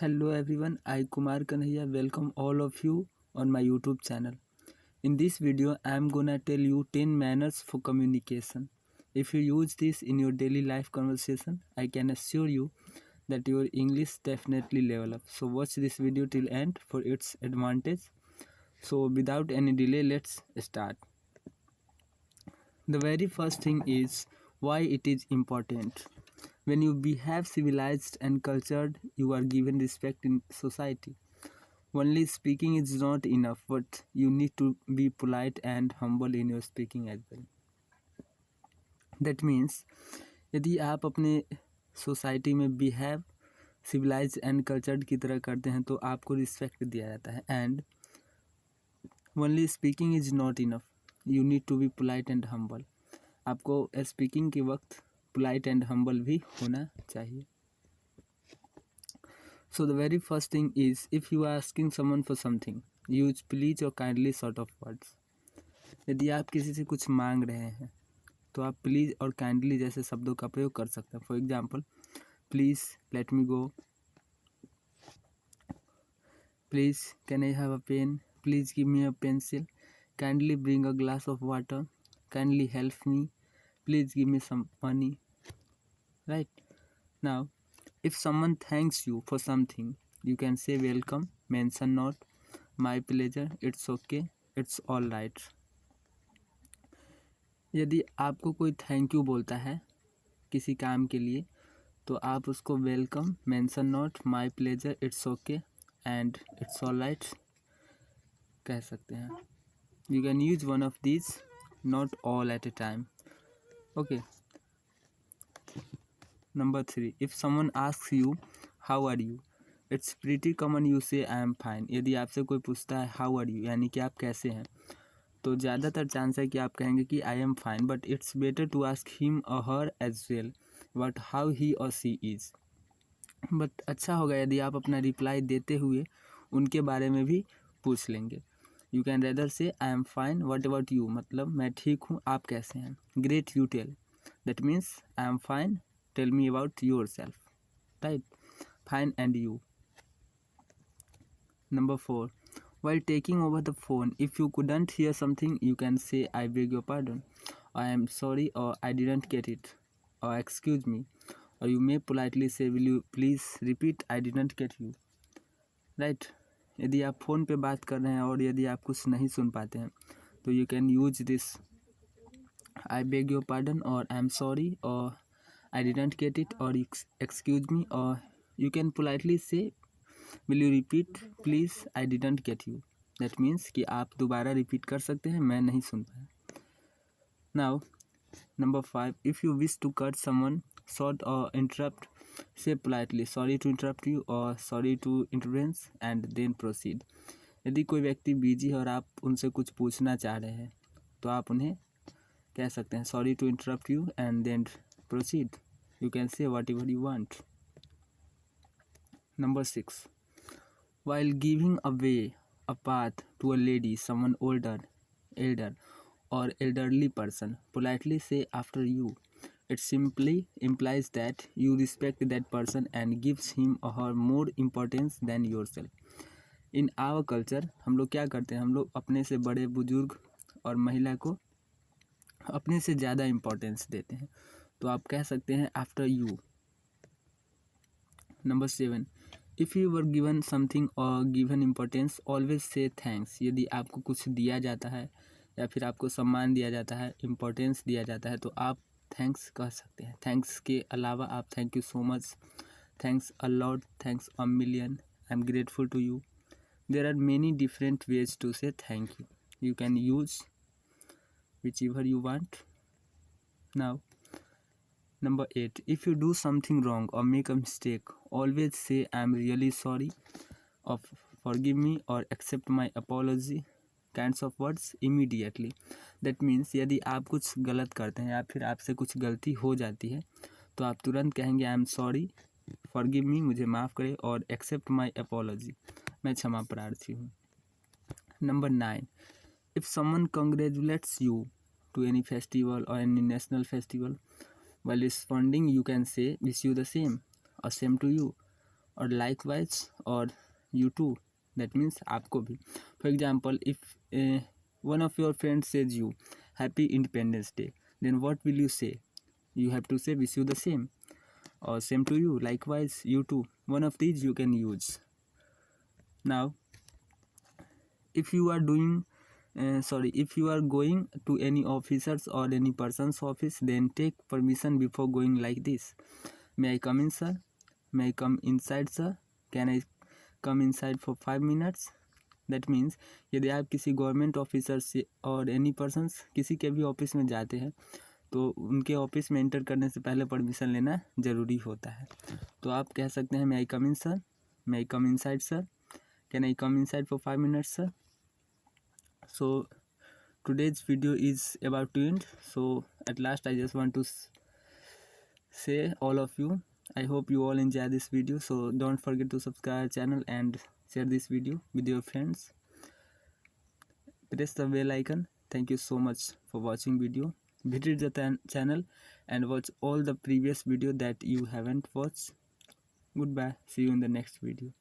Hello everyone, I Kumar Kanhaiya welcome all of you on my YouTube channel. In this video, I am gonna tell you 10 manners for communication. If you use this in your daily life conversation, I can assure you that your English definitely level up. So watch this video till end for its advantage. So without any delay, let's start. The very first thing is why it is important. When you behave civilized and cultured, you are given respect in society. Only speaking is not enough, but you need to be polite and humble in your speaking as well. That means यदि आप अपने society में behave civilised and cultured की तरह करते हैं तो आपको रिस्पेक्ट दिया जाता है. And only speaking is not enough, you need to be polite and humble. आपको स्पीकिंग के वक्त पोलाइट एंड हम्बल भी होना चाहिए. So the very first thing is, if you are asking someone for something, use please or kindly sort of words. यदि आप किसी से कुछ मांग रहे हैं तो आप प्लीज़ और काइंडली जैसे शब्दों का प्रयोग कर सकते हैं. For example, please let me go, please can I have a pen, please give me a pencil, kindly bring a glass of water, kindly help me, please give me some money. Right now, if someone thanks you for something, you can say welcome, mention not, my pleasure, it's okay, it's all right. यदि आपको कोई thank you बोलता है किसी काम के लिए तो आप उसको welcome, mention not, my pleasure, it's okay and it's all right कह सकते हैं. You can use one of these, not all at A time. Okay. Number 3, if someone asks you how are you, it's pretty common you say I am fine. यदि आपसे कोई पूछता है how are you यानी कि आप कैसे हैं तो ज़्यादातर चांस है कि आप कहेंगे कि I am fine, but it's better to ask him or her as well but how he or she is. But अच्छा होगा यदि आप अपना रिप्लाई देते हुए उनके बारे में भी पूछ लेंगे. You can rather say I am fine, what about you, मतलब मैं ठीक हूँ, आप कैसे हैं. Great, you tell, that means I am fine, tell me about yourself. Right, fine and you. Number 4, while taking over the phone, if you couldn't hear something, you can say I beg your pardon, I am sorry, or I didn't get it, or excuse me, or you may politely say will you please repeat, I didn't get you. Right. यदि आप phone पे बात कर रहे हैं और यदि आप कुछ नहीं सुन पाते हैं तो you can use this I beg your pardon, और आई एम सॉरी, और आई डिडंट गेट इट, और एक्सक्यूज मी, और यू कैन पोलाइटली से will you repeat please, I didn't get you. That means कि आप दोबारा रिपीट कर सकते हैं, मैं नहीं सुन पाया. Now number 5, if you wish to cut someone short और interrupt, say politely sorry to interrupt you or sorry to intervene and then proceed. यदि कोई व्यक्ति बिजी है और आप उनसे कुछ पूछना चाह रहे हैं तो आप उन्हें कह सकते हैं sorry to interrupt you and then proceed. You can say whatever you want. Number 6, while giving away a path to a lady, someone elder or elderly person, politely say after you. It simply implies that you respect that person and gives him or her more importance than yourself. In our culture, हम लोग क्या करते हैं, हम लोग अपने से बड़े बुजुर्ग और महिला को अपने से ज़्यादा इम्पोर्टेंस देते हैं. तो आप कह सकते हैं after you. Number 7, if you were given something or given importance, always say thanks. यदि आपको कुछ दिया जाता है या फिर आपको सम्मान दिया जाता है, इम्पोर्टेंस दिया जाता है तो आप थैंक्स कह सकते हैं. थैंक्स के अलावा आप thank you so much, thanks a lot, thanks a million, I am grateful to you. There are many different ways to say thank you. You can use whichever you want. Now Number 8, if you do something wrong or make a mistake, always say I am really sorry, or forgive me, or accept my apology, kinds of words immediately. That means यदि आप कुछ गलत करते हैं या फिर आपसे कुछ गलती हो जाती है तो आप तुरंत कहेंगे I am sorry, forgive me, मुझे माफ़ करें, और एक्सेप्ट माई अपॉलॉजी, मैं क्षमा प्रार्थी हूँ. Number 9, if someone congratulates you to any festival or any national festival, while responding you can say wish you the same or same to you, or likewise or you too, that means आपको भी. For example, if one of your friends says you happy Independence Day, then what will you say? You have to say wish you the same, or same to you, likewise you too. One of these you can use. Now if you are doing if you are going to any officers or any person's office, then take permission before going like this. May I come in, sir? May I come inside, sir? Can I come inside for 5 minutes? That means यदि आप किसी government officer से और any persons किसी के भी office में जाते हैं तो उनके ऑफिस में एंटर करने से पहले परमिशन लेना ज़रूरी होता है. तो आप कह सकते हैं, may I come in sir? May I come inside sir? Can I come inside for 5 minutes sir? So today's video is about to end. So at last I just want to say all of you, I hope you all enjoy this video. So don't forget to subscribe our channel and share this video with your friends. Press the bell icon. Thank you so much for watching video. Visit the channel and watch all the previous video that you haven't watched. Goodbye. See you in the next video.